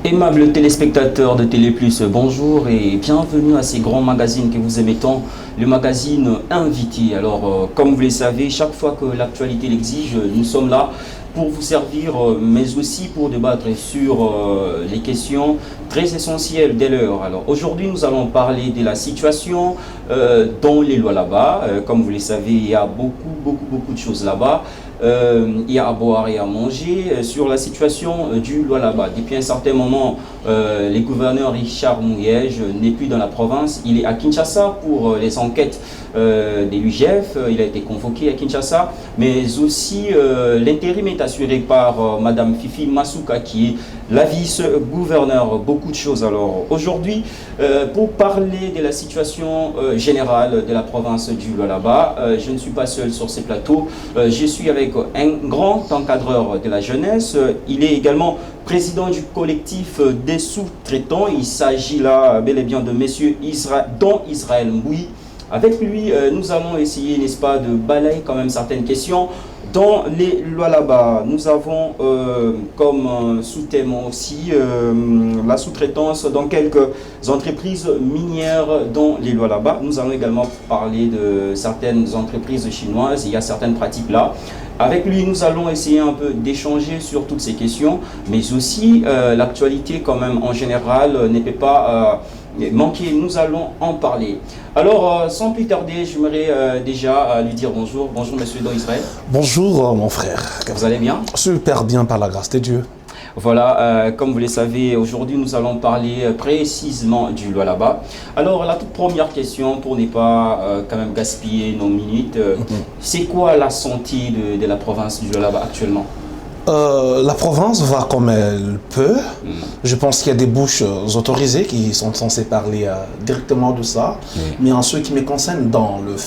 Aimables téléspectateurs de Télé Plus, bonjour et bienvenue à ces grands magazines que vous aimez tant, le magazine Invité. Alors, comme vous le savez, chaque fois que l'actualité l'exige, nous sommes là pour vous servir, mais aussi pour débattre sur les questions très essentielles dès l'heure. Alors, aujourd'hui, nous allons parler de la situation dans les lois là-bas. Comme vous le savez, il y a beaucoup de choses là-bas. Il y a à boire et à manger sur la situation du Lualaba. Depuis un certain moment, le gouverneur Richard Mouyej n'est plus dans la province. Il est à Kinshasa pour les enquêtes de l'UGF. Il a été convoqué à Kinshasa. Mais aussi, l'intérim est assuré par Madame Fifi Masuka, qui est la vice-gouverneur. Beaucoup de choses. Alors, aujourd'hui, pour parler de la situation générale de la province du Lualaba, je ne suis pas seul sur ces plateaux. Je suis avec un grand encadreur de la jeunesse. Il est également président du collectif des sous-traitants. Il s'agit là bel et bien de monsieur Israël Mboui. Avec lui, nous allons essayer, n'est-ce pas, de balayer quand même certaines questions. Dans les lois là-bas, nous avons comme sous-thème aussi la sous-traitance dans quelques entreprises minières dans les lois là-bas. Nous allons également parler de certaines entreprises chinoises. Il y a certaines pratiques là. Avec lui, nous allons essayer un peu d'échanger sur toutes ces questions, mais aussi l'actualité quand même en général ne peut pas manquer. Nous allons en parler. Alors, sans plus tarder, j'aimerais déjà lui dire bonjour. Bonjour, monsieur Don Israël. Bonjour, mon frère. Vous allez bien? Super bien, par la grâce de Dieu. Voilà, comme vous le savez, aujourd'hui nous allons parler précisément du Lualaba. Alors la toute première question, pour ne pas quand même gaspiller nos minutes, c'est quoi la santé de la province du Lualaba actuellement? La province va comme elle peut. Je pense qu'il y a des bouches autorisées qui sont censées parler directement de ça. Mais en ce qui me concerne, dans le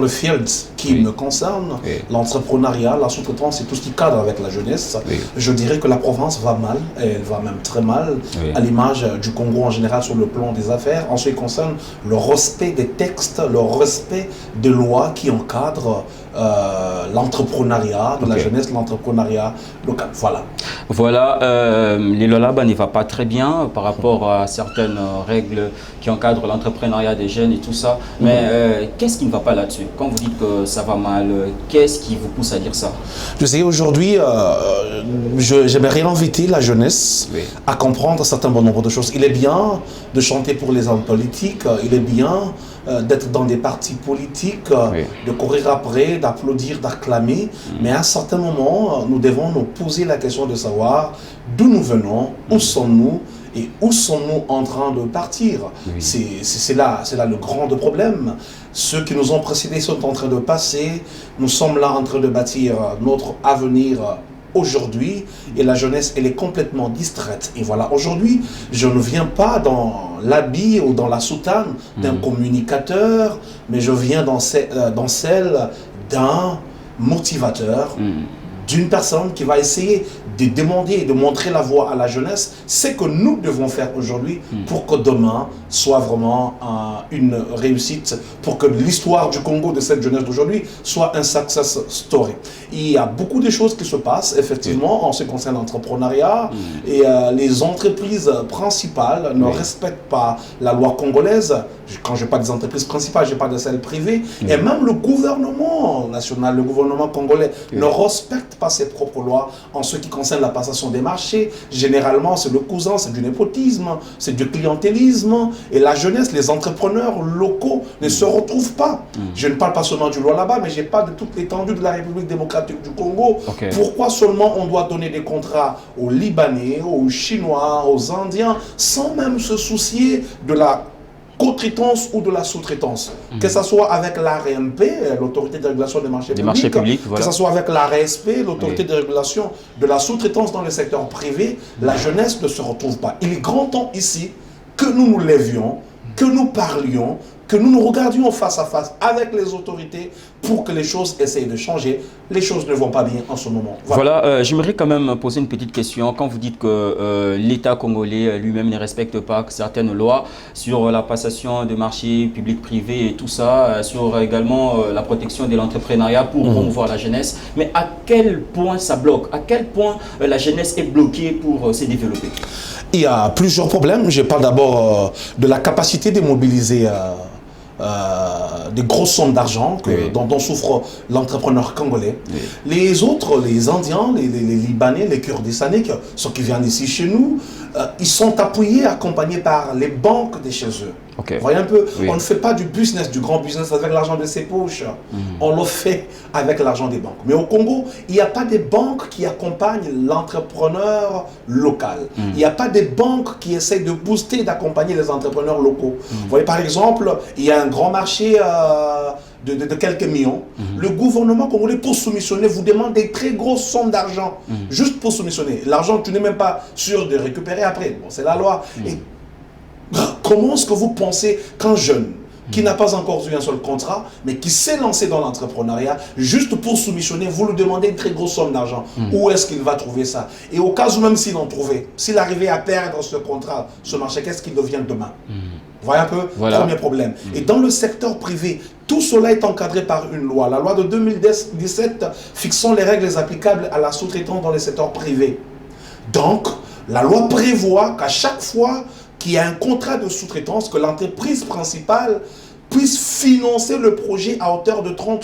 field qui me concerne, l'entrepreneuriat, la sous-traitance et tout ce qui cadre avec la jeunesse, je dirais que la province va mal, elle va même très mal, à l'image du Congo en général sur le plan des affaires. En ce qui concerne le respect des textes, le respect des lois qui encadrent l'entrepreneuriat de la jeunesse, l'entrepreneuriat local. Voilà. Voilà, les Lualaba ne va pas très bien par rapport à certaines règles qui encadrent l'entrepreneuriat des jeunes et tout ça. Mais qu'est-ce qui ne va pas là-dessus? Quand vous dites que ça va mal, qu'est-ce qui vous pousse à dire ça? Je sais, aujourd'hui, j'aimerais inviter la jeunesse à comprendre un certain nombre de choses. Il est bien de chanter pour les hommes politiques, il est bien d'être dans des partis politiques, de courir après, d'applaudir, d'acclamer. Mais à un certain moment, nous devons nous poser la question de savoir d'où nous venons, où sommes-nous et où sommes-nous en train de partir. C'est là le grand problème. Ceux qui nous ont précédés sont en train de passer. Nous sommes là en train de bâtir notre avenir aujourd'hui, et la jeunesse, elle est complètement distraite. Et voilà, aujourd'hui, je ne viens pas dans l'habit ou dans la soutane d'un communicateur, mais je viens dans celle d'un motivateur, d'une personne qui va essayer de demander et de montrer la voie à la jeunesse, c'est que nous devons faire aujourd'hui pour que demain soit vraiment une réussite, pour que l'histoire du Congo de cette jeunesse d'aujourd'hui soit un success story. Il y a beaucoup de choses qui se passent, effectivement, en ce qui concerne l'entrepreneuriat, et les entreprises principales ne respectent pas la loi congolaise. Quand je parle des entreprises principales, je parle de celles privées, et même le gouvernement national, le gouvernement congolais ne respecte pas ses propres lois en ce qui concerne la passation des marchés. Généralement, c'est le cousin, c'est du népotisme, c'est du clientélisme, et la jeunesse, les entrepreneurs locaux ne se retrouvent pas. Je ne parle pas seulement du Lualaba, mais je parle de toute l'étendue de la République démocratique du Congo. Pourquoi seulement on doit donner des contrats aux Libanais, aux Chinois, aux Indiens, sans même se soucier de la co-traitance ou de la sous-traitance, que ce soit avec l'ARMP, l'autorité de régulation des marchés publics, voilà. Que ce soit avec l'ARSP, l'autorité de régulation de la sous-traitance dans le secteur privé, la jeunesse ne se retrouve pas. Il est grand temps ici que nous nous lévions que nous parlions, que nous nous regardions face à face avec les autorités pour que les choses essayent de changer. Les choses ne vont pas bien en ce moment. Voilà, j'aimerais quand même poser une petite question. Quand vous dites que l'État congolais lui-même ne respecte pas certaines lois sur la passation de marchés publics-privés et tout ça, sur également la protection de l'entrepreneuriat pour promouvoir la jeunesse, mais à quel point ça bloque? À quel point la jeunesse est bloquée pour se développer? Il y a plusieurs problèmes. Je parle d'abord de la capacité de mobiliser des grosses sommes d'argent dont souffre l'entrepreneur congolais. Oui. Les autres, les Indiens, les Libanais, les Kurdistanais, ceux qui viennent ici chez nous, ils sont appuyés, accompagnés par les banques de chez eux. Okay. Vous voyez un peu, on ne fait pas du business, du grand business avec l'argent de ses poches. On le fait avec l'argent des banques. Mais au Congo, il n'y a pas des banques qui accompagnent l'entrepreneur local. Il n'y a pas des banques qui essayent de booster, d'accompagner les entrepreneurs locaux. Vous voyez, par exemple, il y a un grand marché de quelques millions. Le gouvernement congolais, pour soumissionner, vous demande des très grosses sommes d'argent, juste pour soumissionner. L'argent, tu n'es même pas sûr de récupérer après. Bon, c'est la loi. Et comment est-ce que vous pensez qu'un jeune qui n'a pas encore eu un seul contrat, mais qui s'est lancé dans l'entrepreneuriat, juste pour soumissionner, vous lui demandez une très grosse somme d'argent. Où est-ce qu'il va trouver ça? Et au cas où même s'il en trouvait, s'il arrivait à perdre ce contrat, ce marché, qu'est-ce qu'il devient demain? Vous voyez un peu? Voilà. Premier problème. Et dans le secteur privé, tout cela est encadré par une loi. La loi de 2017 fixant les règles applicables à la sous-traitance dans les secteurs privés. Donc, la loi prévoit qu'à chaque fois qu'il y a un contrat de sous-traitance, que l'entreprise principale puisse financer le projet à hauteur de 30%.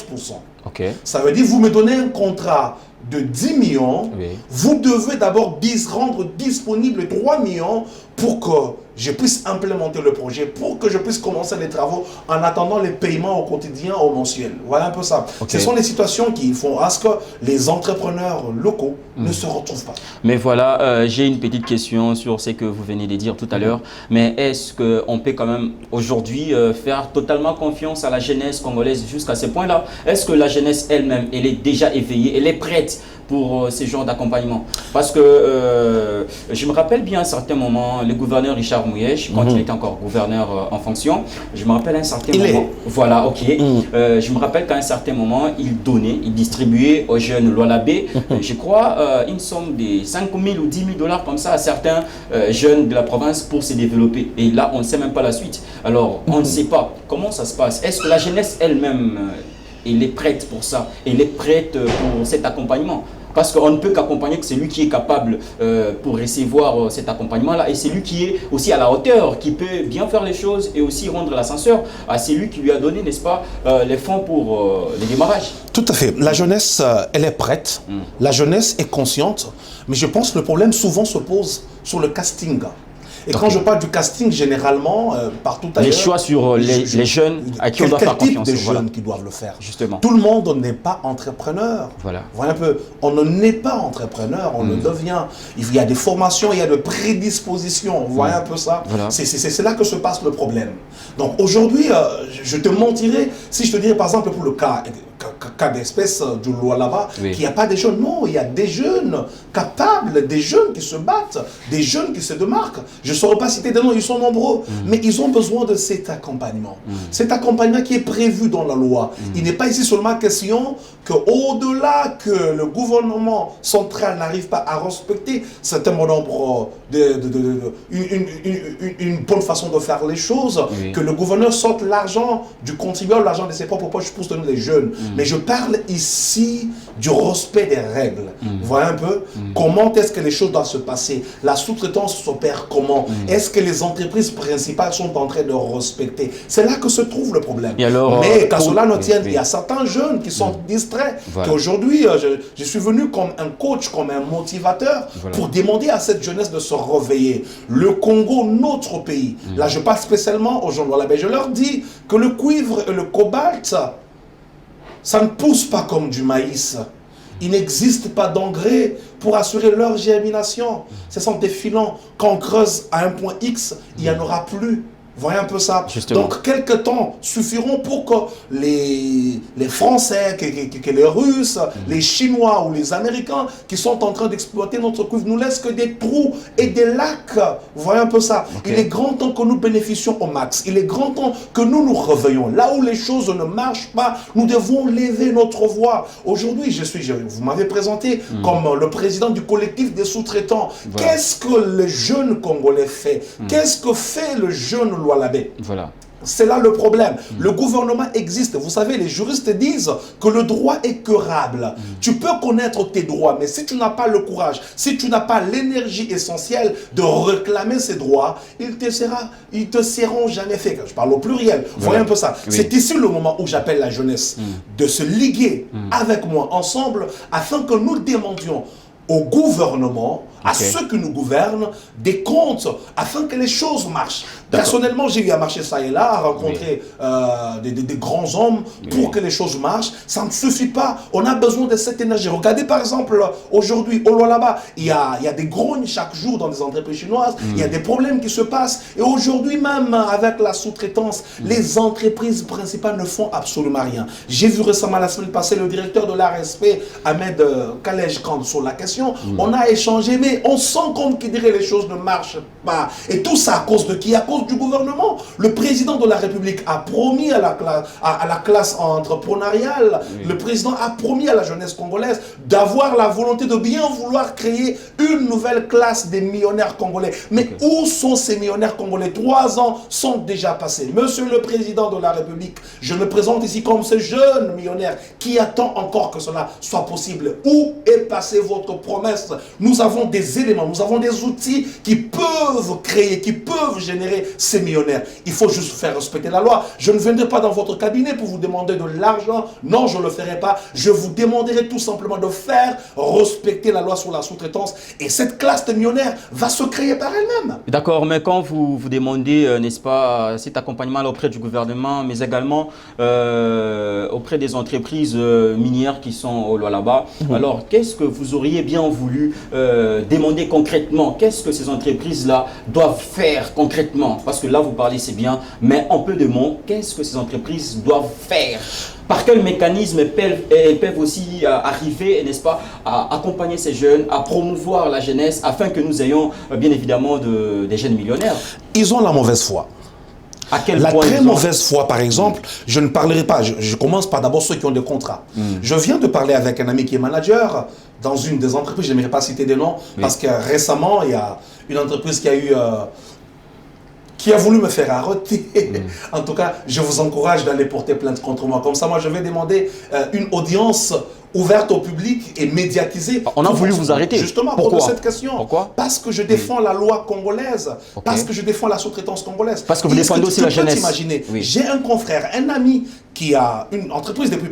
Okay. Ça veut dire, vous me donnez un contrat de 10 millions, vous devez d'abord rendre disponible 3 millions pour que je puisse implémenter le projet, pour que je puisse commencer les travaux en attendant les paiements au quotidien, au mensuel. Voilà un peu ça. Ce sont les situations qui font à ce que les entrepreneurs locaux ne se retrouvent pas. Mais voilà, j'ai une petite question sur ce que vous venez de dire tout à l'heure. Mais est-ce qu'on peut quand même aujourd'hui faire totalement confiance à la jeunesse congolaise jusqu'à ce point-là? Est-ce que la jeunesse elle-même, elle est déjà éveillée, elle est prête pour ces genres d'accompagnement? Parce que je me rappelle bien à un certain moment, le gouverneur Richard Mouyej, quand il était encore gouverneur en fonction, je me rappelle à un certain moment, voilà, ok, je me rappelle qu'à un certain moment, il donnait, il distribuait aux jeunes Lualabé, je crois, une somme de 5 000 ou 10 000 dollars comme ça à certains jeunes de la province pour se développer. Et là, on ne sait même pas la suite. Alors, on ne sait pas comment ça se passe. Est-ce que la jeunesse elle-même, elle est prête pour ça? Elle est prête pour cet accompagnement? Parce qu'on ne peut qu'accompagner que celui qui est capable pour recevoir cet accompagnement-là. Et celui qui est aussi à la hauteur, qui peut bien faire les choses et aussi rendre l'ascenseur à celui qui lui a donné, n'est-ce pas, les fonds pour le démarrage. Tout à fait. La jeunesse, elle est prête. La jeunesse est consciente. Mais je pense que le problème souvent se pose sur le casting. Et quand je parle du casting, généralement, partout ailleurs... Les choix sur les jeunes à qui on doit faire confiance. Quel type de jeunes qui doivent le faire? Justement. Tout le monde n'est pas entrepreneur. Voilà. Voilà un peu. On ne naît pas entrepreneur, on le devient. Il y a des formations, il y a des prédispositions. Vous voyez un peu ça? Voilà. C'est là que se passe le problème. Donc aujourd'hui, je te mentirais si je te dirais par exemple pour le cas d'espèce du Lualaba, qu'il n'y a pas des jeunes. Non, il y a des jeunes capables, des jeunes qui se battent, des jeunes qui se démarquent. Je ne saurais pas citer des noms, ils sont nombreux, mais ils ont besoin de cet accompagnement. Cet accompagnement qui est prévu dans la loi. Il n'est pas ici seulement question qu'au-delà que le gouvernement central n'arrive pas à respecter certain nombre une bonne façon de faire les choses, que le gouverneur sorte l'argent du contribuable, l'argent de ses propres poches pour soutenir les jeunes. Mais je parle ici du respect des règles. Vous voyez un peu comment est-ce que les choses doivent se passer? La sous-traitance s'opère comment? Est-ce que les entreprises principales sont en train de respecter? C'est là que se trouve le problème. Alors, mais qu'à cela ne tienne, il y a certains jeunes qui sont distraits. Voilà. Qu'aujourd'hui, je suis venu comme un coach, comme un motivateur pour demander à cette jeunesse de se réveiller. Le Congo, notre pays, là je parle spécialement aux gens de Lualaba, je leur dis que le cuivre et le cobalt, ça ne pousse pas comme du maïs. Il n'existe pas d'engrais pour assurer leur germination. Ce sont des filons. Quand on creuse à un point X, il n'y en aura plus. Voyez un peu ça. Justement. Donc, quelques temps suffiront pour que les Français, que les Russes, les Chinois ou les Américains qui sont en train d'exploiter notre cuivre nous laissent que des trous et des lacs. Voyez un peu ça. Okay. Il est grand temps que nous bénéficions au max. Il est grand temps que nous nous réveillons. Là où les choses ne marchent pas, nous devons lever notre voix. Aujourd'hui, vous m'avez présenté comme le président du collectif des sous-traitants. Voilà. Qu'est-ce que le jeune Congolais fait? Qu'est-ce que fait le jeune Lualabé? Voilà. C'est là le problème. Le gouvernement existe. Vous savez, les juristes disent que le droit est querable. Tu peux connaître tes droits, mais si tu n'as pas le courage, si tu n'as pas l'énergie essentielle de réclamer ces droits, ils te seront jamais faits. Je parle au pluriel. Voilà. Voyez un peu ça. Oui. C'est ici le moment où j'appelle la jeunesse de se liguer avec moi ensemble afin que nous demandions au gouvernement, à ceux qui nous gouvernent, des comptes afin que les choses marchent. Personnellement, j'ai eu à marcher ça et là, à rencontrer des grands hommes pour que les choses marchent. Ça ne suffit pas. On a besoin de cette énergie. Regardez par exemple, aujourd'hui, au Lualaba, il y a des grognes chaque jour dans les entreprises chinoises. Il y a des problèmes qui se passent. Et aujourd'hui même, avec la sous-traitance, les entreprises principales ne font absolument rien. J'ai vu récemment, la semaine passée, le directeur de l'ARSP, Ahmed Kalej Kand, sur la question. On a échangé, mais on sent comme qu'il dirait les choses ne marchent pas. Et tout ça à cause de qui? À cause du gouvernement. Le président de la République a promis à la classe entrepreneuriale, le président a promis à la jeunesse congolaise d'avoir la volonté de bien vouloir créer une nouvelle classe des millionnaires congolais. Mais où sont ces millionnaires congolais? 3 ans sont déjà passés. Monsieur le président de la République, je me présente ici comme ce jeune millionnaire qui attend encore que cela soit possible. Où est passée votre promesse? Nous avons des éléments, nous avons des outils qui peuvent créer, qui peuvent générer ces millionnaires. Il faut juste faire respecter la loi. Je ne viendrai pas dans votre cabinet pour vous demander de l'argent. Non, je ne le ferai pas. Je vous demanderai tout simplement de faire respecter la loi sur la sous-traitance. Et cette classe de millionnaires va se créer par elle-même. D'accord, mais quand vous demandez, n'est-ce pas, cet accompagnement auprès du gouvernement, mais également auprès des entreprises minières qui sont au Lualaba, alors qu'est-ce que vous auriez bien voulu demander concrètement? Qu'est-ce que ces entreprises-là doivent faire concrètement? Parce que là, vous parlez, c'est bien, mais en peu de mots, qu'est-ce que ces entreprises doivent faire? Par quel mécanisme elles peuvent aussi arriver, n'est-ce pas, à accompagner ces jeunes, à promouvoir la jeunesse, afin que nous ayons bien évidemment des jeunes millionnaires? Ils ont la mauvaise foi. À quel la point très mauvaise foi, par exemple, je ne parlerai pas, je commence par d'abord ceux qui ont des contrats. Je viens de parler avec un ami qui est manager dans une des entreprises, je n'aimerais pas citer des noms, parce que récemment, il y a une entreprise qui a voulu me faire arrêter. En tout cas, je vous encourage d'aller porter plainte contre moi. Comme ça, moi, je vais demander une audience ouverte au public et médiatisée. On a voulu vous arrêter. Justement, pourquoi? Pour cette question. Pourquoi? Parce que je défends la loi congolaise. Parce que je défends la sous-traitance congolaise. Parce que vous défendez aussi la jeunesse. T'imaginer, j'ai un confrère, un ami qui a une entreprise depuis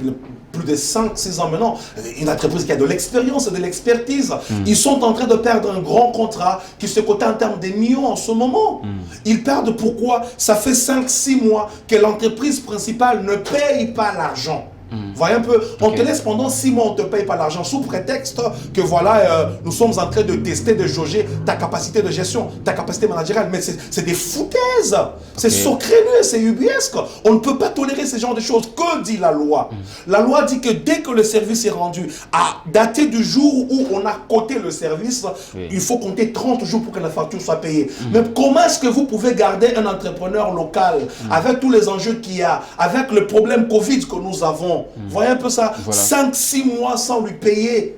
plus de 5-6 ans maintenant, une entreprise qui a de l'expérience et de l'expertise. Ils sont en train de perdre un grand contrat qui se cote en termes de millions en ce moment. Ils perdent pourquoi? Ça fait 5-6 mois que l'entreprise principale ne paye pas l'argent. Voyez un peu, on te laisse pendant 6 mois, on ne te paye pas l'argent sous prétexte que voilà, nous sommes en train de tester, de jauger ta capacité de gestion, ta capacité managériale. Mais c'est des foutaises, c'est saucréneux, c'est ubuesque. On ne peut pas tolérer ce genre de choses. Que dit la loi? La loi dit que dès que le service est rendu, à dater du jour où on a coté le service, il faut compter 30 jours pour que la facture soit payée. Mais comment est-ce que vous pouvez garder un entrepreneur local avec tous les enjeux qu'il y a, avec le problème Covid que nous avons? Voyez un peu ça, 5-6 mois sans lui payer.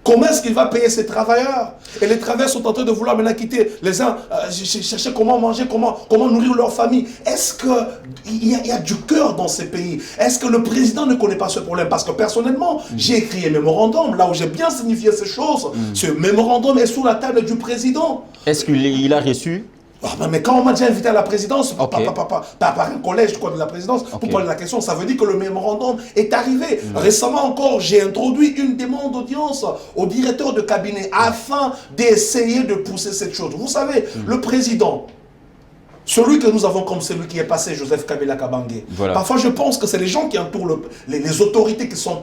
Comment est-ce qu'il va payer ses travailleurs? Et les travailleurs sont en train de vouloir maintenant quitter. Les uns chercher comment manger, comment nourrir leur famille. Est-ce qu'il y a du cœur dans ces pays? Est-ce que le président ne connaît pas ce problème? Parce que personnellement, j'ai écrit un mémorandum, là où j'ai bien signifié ces choses. Ce mémorandum est sous la table du président. Est-ce qu'il a reçu? Mais quand on m'a déjà invité à la présidence, par un collège de la présidence, pour parler de la question, ça veut dire que le mémorandum est arrivé. Récemment encore, j'ai introduit une demande d'audience au directeur de cabinet afin d'essayer de pousser cette chose. Vous savez, le président, celui que nous avons comme celui qui est passé, Joseph Kabila Kabange, parfois je pense que c'est les gens qui entourent les autorités qui sont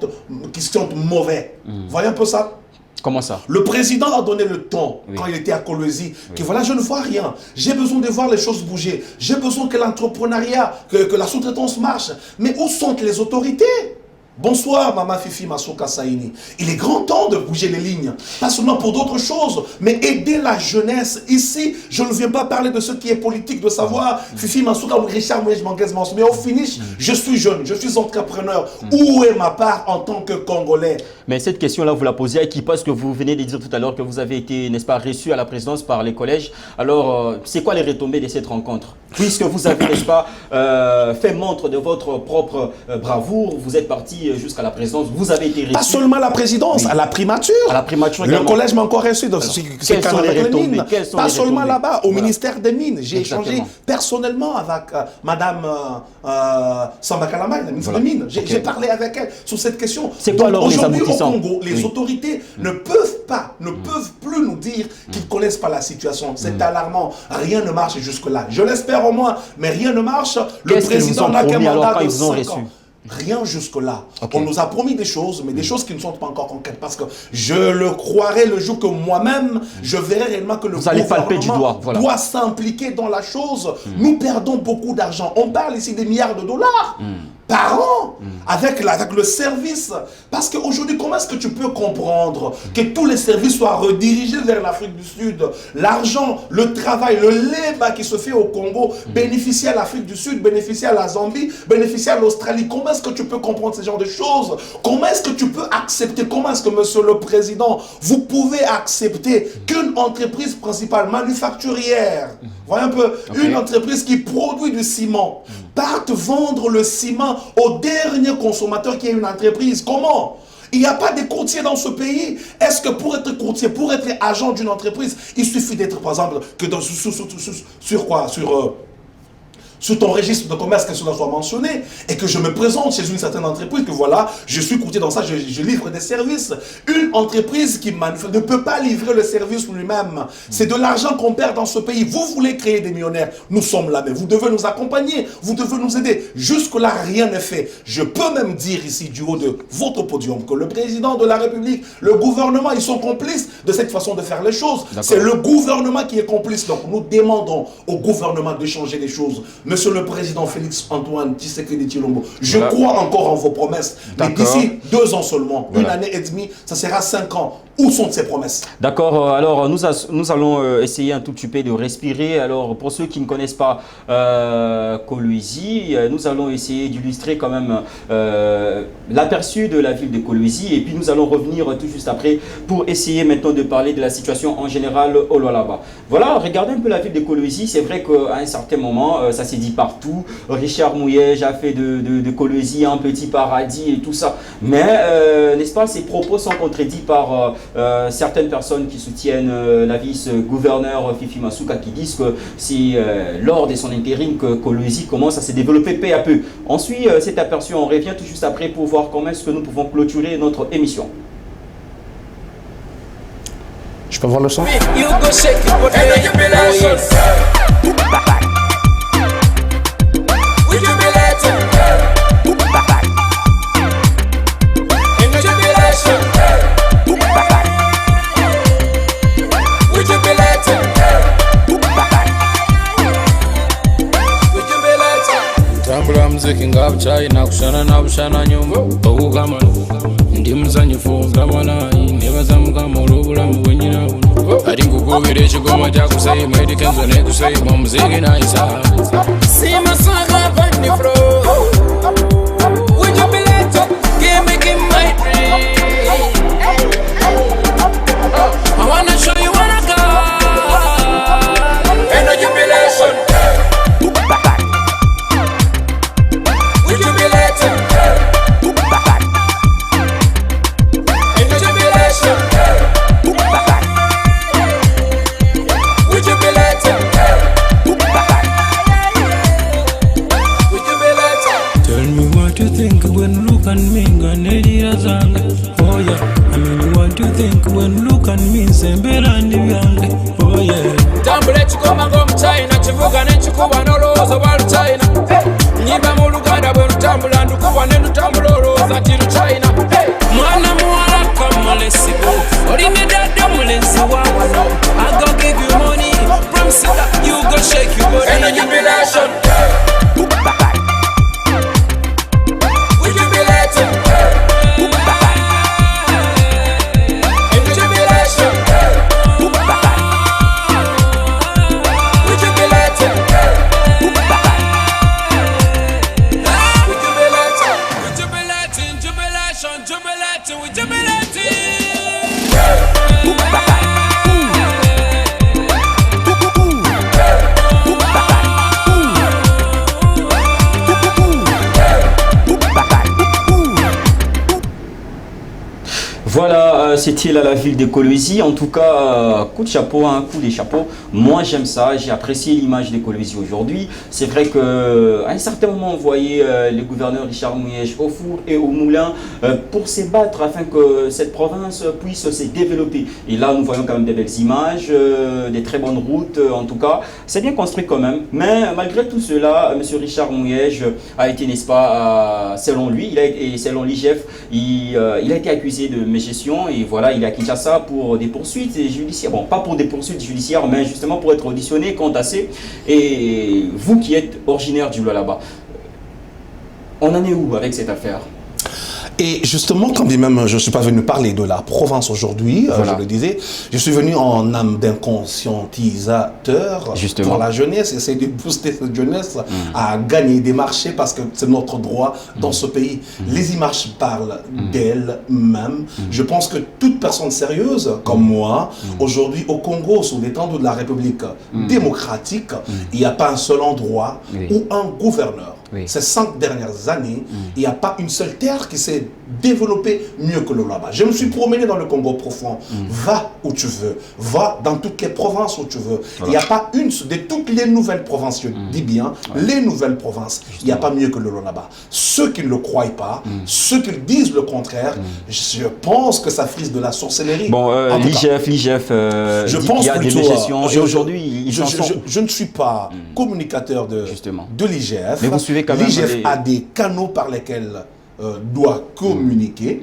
mauvais. Voyez un peu ça? Comment ça? Le président a donné le temps, quand il était à Kolwezi, que voilà, je ne vois rien. J'ai besoin de voir les choses bouger. J'ai besoin que l'entrepreneuriat, que la sous-traitance marche. Mais où sont les autorités? Bonsoir, Maman Fifi Masuka Saini. Il est grand temps de bouger les lignes. Pas seulement pour d'autres choses, mais aider la jeunesse. Ici, je ne viens pas parler de ce qui est politique, de savoir Fifi Masuka ou Richard Mouej Manguez-Mans. Mais au finish, je suis jeune, je suis entrepreneur. Où est ma part en tant que Congolais? Mais cette question-là, vous la posez à qui? Parce que vous venez de dire tout à l'heure que vous avez été, n'est-ce pas, reçu à la présidence par les collèges. Alors, c'est quoi les retombées de cette rencontre? Puisque vous avez, n'est-ce pas, fait montre de votre propre bravoure, vous êtes parti jusqu'à la présidence, vous avez été reçu. Pas seulement à la présidence, à la primature. À la primature également. Le collège m'a encore reçu dans quelles sont les retombées? Pas seulement là-bas, au ministère des Mines. J'ai échangé personnellement avec Madame Samba Kalama, la ministre des Mines. J'ai parlé avec elle sur cette question. C'est quoi alors aujourd'hui au Congo, les autorités ne peuvent plus nous dire qu'ils ne connaissent pas la situation. C'est alarmant. Rien ne marche jusque-là. Je l'espère au moins, mais rien ne marche. Le président n'a qu'un mandat de 5 ans. Rien jusque-là. On nous a promis des choses, mais des choses qui ne sont pas encore concrètes. Parce que je le croirai le jour que moi-même, je verrai réellement que le gouvernement doit s'impliquer dans la chose. Nous perdons beaucoup d'argent. On parle ici des milliards de dollars par an avec le service. Parce qu'aujourd'hui, comment est-ce que tu peux comprendre que tous les services soient redirigés vers l'Afrique du Sud? L'argent, le travail, le lait qui se fait au Congo bénéficie à l'Afrique du Sud, bénéficie à la Zambie, bénéficie à l'Australie. Comment est-ce que tu peux comprendre ce genre de choses? Comment est-ce que tu peux accepter? Comment est-ce que, Monsieur le Président, vous pouvez accepter qu'une entreprise principale manufacturière, voyez un peu, une entreprise qui produit du ciment, parte vendre le ciment au dernier consommateur qui est une entreprise? Comment? Il n'y a pas de courtier dans ce pays. Est-ce que pour être courtier, pour être agent d'une entreprise, il suffit d'être, par exemple, que sur ton registre de commerce, que cela soit mentionné, et que je me présente chez une certaine entreprise, que voilà, je suis courtier dans ça, je livre des services. Une entreprise qui ne peut pas livrer le service lui-même. C'est de l'argent qu'on perd dans ce pays. Vous voulez créer des millionnaires, nous sommes là, mais vous devez nous accompagner, vous devez nous aider. Jusque-là, rien n'est fait. Je peux même dire ici, du haut de votre podium, que le président de la République, le gouvernement, ils sont complices de cette façon de faire les choses. C'est le gouvernement qui est complice. Donc, nous demandons au gouvernement de changer les choses. Monsieur le Président Félix Antoine Tshisekedi Tshilombo, je crois encore en vos promesses, mais d'ici 2 ans seulement, une année et demie, ça sera 5 ans. Où sont ces promesses? D'accord, alors nous allons essayer un tout petit peu de respirer. Alors pour ceux qui ne connaissent pas Kolwezi, nous allons essayer d'illustrer quand même l'aperçu de la ville de Kolwezi, et puis nous allons revenir tout juste après pour essayer maintenant de parler de la situation en général au Lualaba. Voilà, regardez un peu la ville de Kolwezi. C'est vrai qu'à un certain moment, ça s'est dit partout. Richard Mouej a fait de Kolwezi un petit paradis et tout ça. Mais, n'est-ce pas, ces propos sont contredits par certaines personnes qui soutiennent la vice-gouverneur Fifi Masuka, qui disent que c'est lors de son intérim que Kolwezi commence à se développer peu à peu. On suit cet aperçu, on revient tout juste après pour voir comment est-ce que nous pouvons clôturer notre émission. Je peux voir le son? Muziki ngabuchayina kushana na bushana nyumba okugamba ndi muzanyifu ngabona nebaza mugamba olw'obulamu bwenyina buno ati nkugobera ekigoma kyakuseyima edikenzo netuseyima omuziki nayisa simasaka vani fro would you be let up give me my dream I wanna show you what I got and a jubilation. Oh yeah, I mean what do you think when look at me sembera ndi byange. Oh yeah, tambule chikoma ngo mchina chivuga ne chikuba noloza balu China nyimba mu Luganda bwe lutambula ndikuba ne lutambula oloza tiru China mwana muwala kamale sibo oline Voilà, c'était là la ville de Kolwezi. En tout cas, coup de chapeau, un coup des chapeaux. Moi, j'aime ça. J'ai apprécié l'image de Kolwezi aujourd'hui. C'est vrai qu'à un certain moment, on voyait le gouverneur Richard Mouyej au four et au moulin pour se battre afin que cette province puisse se développer. Et là, nous voyons quand même des belles images, des très bonnes routes. En tout cas, c'est bien construit quand même. Mais malgré tout cela, M. Richard Mouyej a été, n'est-ce pas, selon lui, et selon l'IGF, il a été accusé de gestion et voilà, il est à Kinshasa pour des poursuites judiciaires. Bon, pas pour des poursuites judiciaires, mais justement pour être auditionné, condamné. Et vous qui êtes originaire du Lualaba, on en est où avec cette affaire? Et justement, quand même je ne suis pas venu parler de la province aujourd'hui, voilà. Je le disais, je suis venu en âme d'inconscientisateur pour la jeunesse, essayer de booster cette jeunesse à gagner des marchés parce que c'est notre droit dans ce pays. Les images parlent d'elles-mêmes. Je pense que toute personne sérieuse comme moi, aujourd'hui au Congo, sous l'étendue de la République démocratique, il n'y a pas un seul endroit où un gouverneur, ces 5 dernières années, il n'y a pas une seule terre qui s'est développée mieux que le Lualaba. Je me suis promené dans le Congo profond. Va où tu veux. Va dans toutes les provinces où tu veux. Il n'y a pas une de toutes les nouvelles provinces, je dis bien, les nouvelles provinces. Il n'y a pas mieux que le Lualaba. Ceux qui ne le croient pas, ceux qui disent le contraire, je pense que ça frise de la sorcellerie. Bon, l'IGF, je pense qu'il y a des gestions. Et aujourd'hui, je ne suis pas communicateur de l'IGF. Mais vous suivez quand même. L'IGF a des canaux par lesquels doit communiquer.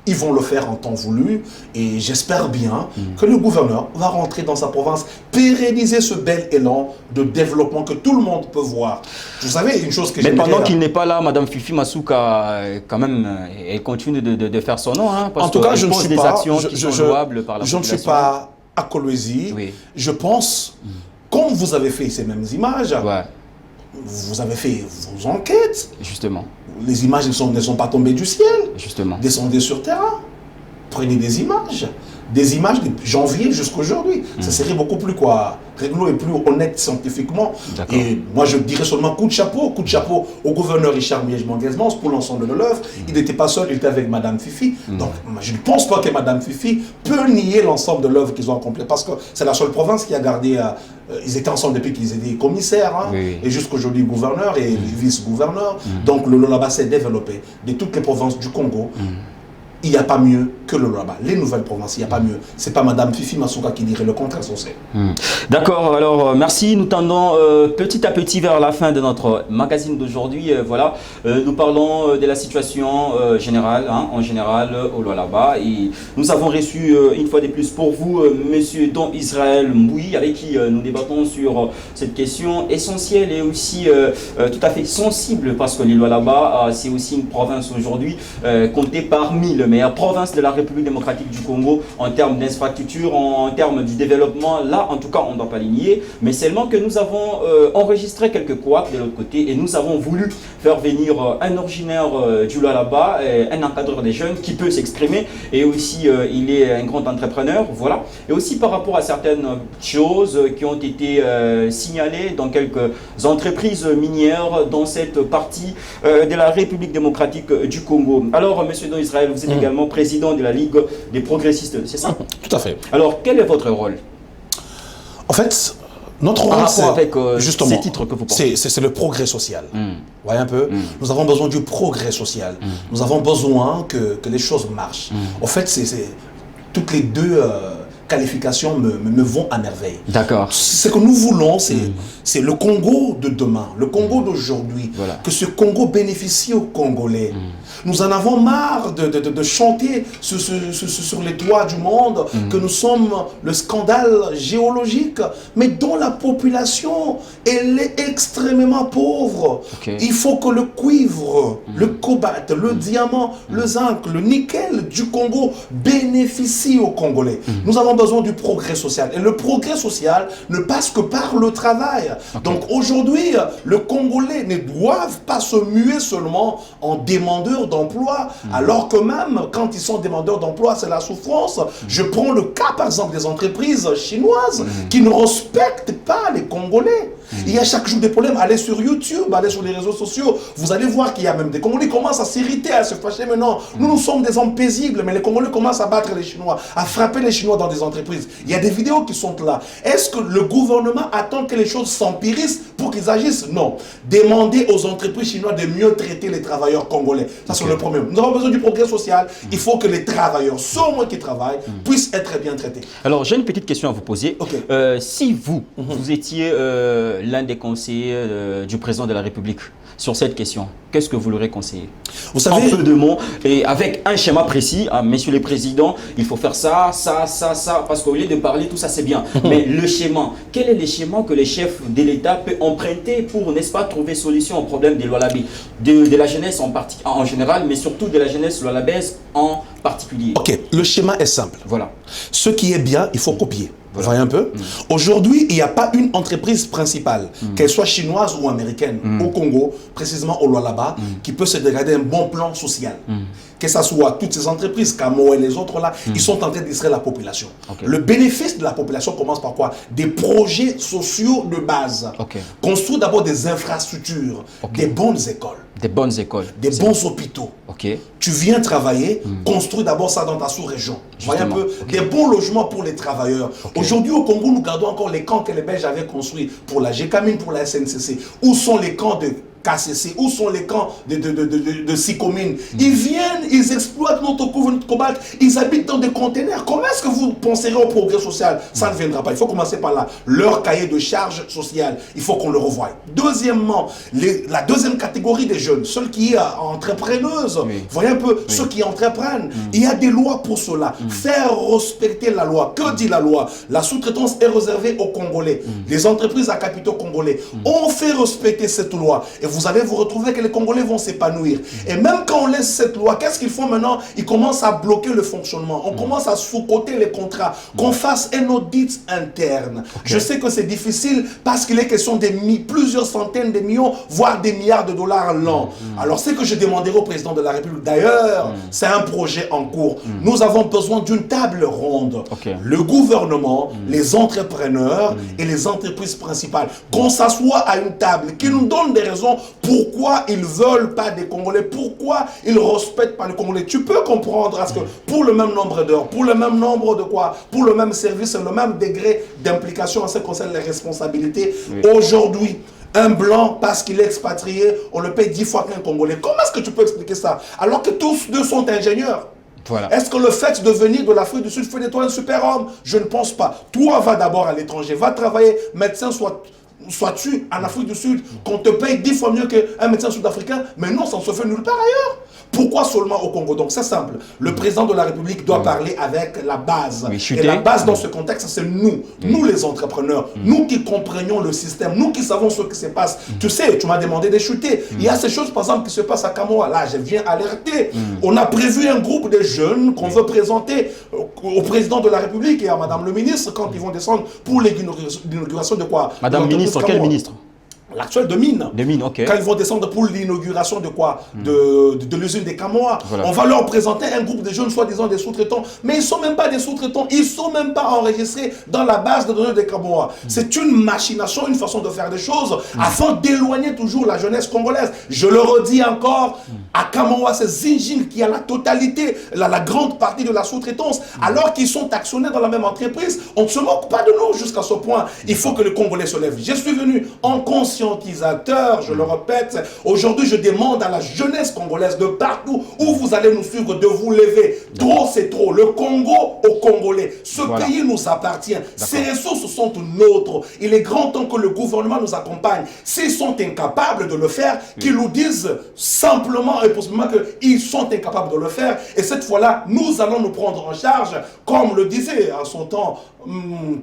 Ils vont le faire en temps voulu et j'espère bien que le gouverneur va rentrer dans sa province, pérenniser ce bel élan de développement que tout le monde peut voir. Vous savez, une chose que mais pendant qu'il n'est pas là, Madame Fifi Masuka, quand même, elle continue de faire son nom. Hein, parce en tout cas, je ne suis pas, je ne suis pas à Kolwezi. Je pense, comme vous avez fait ces mêmes images, vous avez fait vos enquêtes. Justement. Les images ne sont pas tombées du ciel. Justement. Descendez sur terrain. Prenez des images. Des images de janvier jusqu'à aujourd'hui. Ça serait beaucoup plus réglo et plus honnête scientifiquement. Et moi, je dirais seulement coup de chapeau au gouverneur Richard Mouyej-Manguesmans pour l'ensemble de l'œuvre. Il n'était pas seul, il était avec Madame Fifi. Donc, je ne pense pas que Madame Fifi peut nier l'ensemble de l'œuvre qu'ils ont accomplie parce que c'est la seule province qui a gardé. Ils étaient ensemble depuis qu'ils étaient commissaires et jusqu'aujourd'hui gouverneur et vice-gouverneur. Donc, le Lualaba s'est développé de toutes les provinces du Congo. Il n'y a pas mieux que le Lualaba. Les nouvelles provinces, il n'y a pas mieux. Ce n'est pas Madame Fifi Masuka qui dirait le contraire, ça c'est. D'accord, alors merci. Nous tendons petit à petit vers la fin de notre magazine d'aujourd'hui. Voilà, nous parlons de la situation générale, en général au Lualaba. Et nous avons reçu une fois de plus pour vous, Monsieur Don Israël Mboui, avec qui nous débattons sur cette question essentielle et aussi tout à fait sensible, parce que le Lualaba, c'est aussi une province aujourd'hui comptée parmi les meilleures provinces de la République démocratique du Congo en termes d'infrastructure, en termes du développement. Là, en tout cas, on ne doit pas les nier, mais seulement que nous avons enregistré quelques couacs de l'autre côté et nous avons voulu faire venir un originaire du Lualaba, un encadreur des jeunes qui peut s'exprimer et aussi il est un grand entrepreneur, voilà. Et aussi par rapport à certaines choses qui ont été signalées dans quelques entreprises minières dans cette partie de la République démocratique du Congo. Alors, Monsieur Don Israël, vous êtes également président de la Ligue des progressistes, c'est ça? Tout à fait. Alors, quel est votre rôle? En fait, notre rôle, c'est avec justement ces titres que vous portez. C'est le progrès social. Vous voyez un peu? Nous avons besoin du progrès social. Nous avons besoin que les choses marchent. En fait, toutes les deux qualifications me vont à merveille. D'accord. Ce que nous voulons, c'est le Congo de demain, le Congo d'aujourd'hui. Voilà. Que ce Congo bénéficie aux Congolais. Nous en avons marre de chanter sur les toits du monde que nous sommes le scandale géologique, mais dont la population, elle est extrêmement pauvre. Il faut que le cuivre, le cobalt, le diamant, le zinc, le nickel du Congo bénéficie aux Congolais. Nous avons besoin du progrès social. Et le progrès social ne passe que par le travail. Donc aujourd'hui, le Congolais ne doivent pas se muer seulement en demandeurs d'emploi, alors que même quand ils sont demandeurs d'emploi, c'est la souffrance. Je prends le cas par exemple des entreprises chinoises qui ne respectent pas les Congolais. Il y a chaque jour des problèmes. Allez sur YouTube, allez sur les réseaux sociaux. Vous allez voir qu'il y a même des Congolais qui commencent à s'irriter, à se fâcher. Mais non, nous sommes des hommes paisibles, mais les Congolais commencent à battre les Chinois, à frapper les Chinois dans des entreprises. Il y a des vidéos qui sont là. Est-ce que le gouvernement attend que les choses s'empirissent pour qu'ils agissent? Non. Demandez aux entreprises chinoises de mieux traiter les travailleurs congolais. Ça, c'est le problème. Nous avons besoin du progrès social. Il faut que les travailleurs, ceux moins qui travaillent, puissent être bien traités. Alors, j'ai une petite question à vous poser. Si vous étiez l'un des conseillers du président de la République sur cette question, qu'est-ce que vous l'aurez conseillé? Vous savez, en peu de mots et avec un schéma précis. Messieurs les présidents, il faut faire ça, ça, ça, ça, parce qu'au lieu de parler, tout ça c'est bien. Mais le schéma, quel est le schéma que les chefs de l'État peuvent emprunter pour, n'est-ce pas, trouver solution au problème des Lualabés, de la jeunesse en général, mais surtout de la jeunesse lualabaise en particulier? Ok, le schéma est simple. Voilà. Ce qui est bien, il faut copier. Vous Voilà. voyez un peu? Aujourd'hui, il n'y a pas une entreprise principale, qu'elle soit chinoise ou américaine, au Congo, précisément au Lualaba, qui peut se dégrader un bon plan social. Que ce soit toutes ces entreprises, Camo et les autres là, ils sont en train de distraire la population. Le bénéfice de la population commence par quoi? Des projets sociaux de base. Construire d'abord des infrastructures, des bonnes écoles. Des bonnes écoles. Des bons hôpitaux. Tu viens travailler, construis d'abord ça dans ta sous-région. Voyez un peu, des bons logements pour les travailleurs. Aujourd'hui au Congo, nous gardons encore les camps que les Belges avaient construits pour la GECAMINE, pour la SNCC. Où sont les camps de KCC? Où sont les camps de Sicomine? Ils viennent, ils exploitent notre cuivre, notre cobalt, ils habitent dans des containers. Comment est-ce que vous penserez au progrès social? Ça ne viendra pas. Il faut commencer par là. Leur cahier de charge sociale, il faut qu'on le revoie. Deuxièmement, la deuxième catégorie des jeunes, ceux qui sont entrepreneuses, voyez un peu, ceux qui entreprennent, il y a des lois pour cela. Faire respecter la loi. Que dit la loi? La sous-traitance est réservée aux Congolais, les entreprises à capitaux congolais. On fait respecter cette loi. Et vous allez vous retrouver que les Congolais vont s'épanouir. Et même quand on laisse cette loi, qu'est-ce qu'ils font maintenant? Ils commencent à bloquer le fonctionnement. On commence à sous-coter les contrats. Qu'on fasse un audit interne. Je sais que c'est difficile parce qu'il est question de plusieurs centaines de millions, voire des milliards de dollars l'an. Alors c'est que je demanderai au président de la République. D'ailleurs, c'est un projet en cours. Nous avons besoin d'une table ronde. Le gouvernement, les entrepreneurs et les entreprises principales. Qu'on s'assoie à une table, qui nous donne des raisons pourquoi ils ne veulent pas des Congolais, pourquoi ils ne respectent pas les Congolais. Tu peux comprendre parce que pour le même nombre d'heures, pour le même nombre de quoi, pour le même service, le même degré d'implication en ce qui concerne les responsabilités, aujourd'hui, un blanc, parce qu'il est expatrié, on le paye 10 fois qu'un Congolais. Comment est-ce que tu peux expliquer ça? Alors que tous deux sont ingénieurs. Est-ce que le fait de venir de l'Afrique du Sud fait de toi un super-homme? Je ne pense pas. Toi, va d'abord à l'étranger, va travailler, médecin, sois-tu en Afrique du Sud, qu'on te paye 10 fois mieux qu'un médecin sud-africain, mais non, ça ne se fait nulle part ailleurs. Pourquoi seulement au Congo? Donc c'est simple, le président de la République doit parler avec la base. Et la base dans ce contexte, c'est nous, nous les entrepreneurs, nous qui comprenions le système, nous qui savons ce qui se passe. Tu sais, tu m'as demandé de chuter. Il y a ces choses par exemple qui se passent à Kamoa. Là, je viens alerter. On a prévu un groupe de jeunes qu'on veut présenter au président de la République et à madame le ministre quand ils vont descendre pour l'inauguration de quoi? Madame le ministre, quel ministre? L'actuel de mine. De mine, ok. Quand ils vont descendre pour l'inauguration de quoi? De l'usine des Kamoa. On va leur présenter un groupe de jeunes, soi-disant des sous-traitants. Mais ils ne sont même pas des sous-traitants. Ils ne sont même pas enregistrés dans la base de données des Kamoa. C'est une machination, une façon de faire des choses afin d'éloigner toujours la jeunesse congolaise. Je le redis encore, à Kamoa, c'est Zinjin qui a la totalité, la grande partie de la sous-traitance, alors qu'ils sont actionnés dans la même entreprise. On ne se moque pas de nous jusqu'à ce point. Il faut que les Congolais se lèvent. Je suis venu en conscientisateur, je le répète. Aujourd'hui, je demande à la jeunesse congolaise de partout où vous allez nous suivre de vous lever. Trop, c'est trop. Le Congo aux Congolais. Ce pays nous appartient. Ces ressources sont nôtres. Il est grand temps que le gouvernement nous accompagne. S'ils sont incapables de le faire, qu'ils nous disent simplement et possiblement qu'ils sont incapables de le faire. Et cette fois-là, nous allons nous prendre en charge, comme le disait à son temps,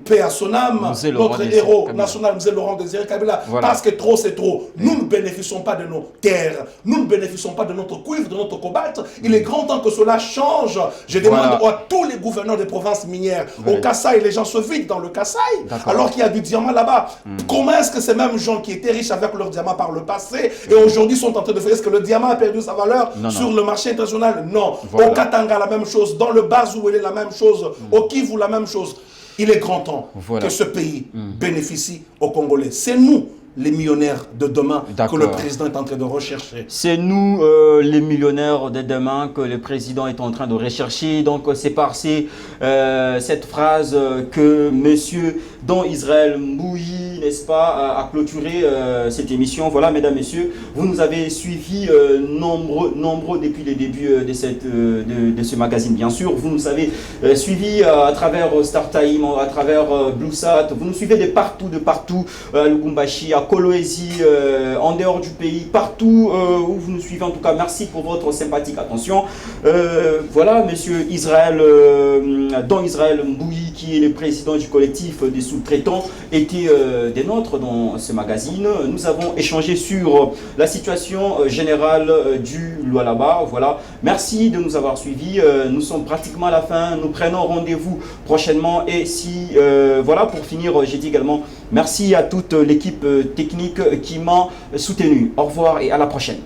paix à son âme, notre héros national, M. Laurent Désiré Kabila. Parce que trop, c'est trop. Nous ne bénéficions pas de nos terres. Nous ne bénéficions pas de notre cuivre, de notre cobalt. Il est grand temps que cela change. Je demande à tous les gouverneurs des provinces minières, au Kasaï, les gens se vident dans le Kasaï, alors qu'il y a du diamant là-bas. Comment est-ce que ces mêmes gens qui étaient riches avec leur diamant par le passé et aujourd'hui sont en train de faire, est-ce que le diamant a perdu sa valeur sur le marché international? Non. Au Katanga, la même chose. Dans le Bazou, la même chose. Au Kivu, la même chose. Il est grand temps que ce pays bénéficie aux Congolais. C'est nous, les millionnaires de demain, que le président est en train de rechercher. C'est nous, les millionnaires de demain, que le président est en train de rechercher. Donc, c'est par cette phrase que monsieur Don Israël Mbouyi, n'est-ce pas, a clôturé cette émission. Voilà, mesdames, messieurs, vous nous avez suivis nombreux depuis le début de ce magazine, bien sûr. Vous nous avez suivis à travers StarTime, à travers BlueSat. Vous nous suivez de partout, à Lubumbashi, à Kolwezi, en dehors du pays, partout où vous nous suivez. En tout cas, merci pour votre sympathique attention. Voilà, monsieur Israël, Don Israël Mbouyi, qui est le président du collectif des sous-traitants, était des nôtres dans ce magazine. Nous avons échangé sur la situation générale du Lualaba. Voilà, merci de nous avoir suivis. Nous sommes pratiquement à la fin. Nous prenons rendez-vous prochainement. Et si, voilà, pour finir, j'ai dit également merci à toute l'équipe technique qui m'a soutenu. Au revoir et à la prochaine.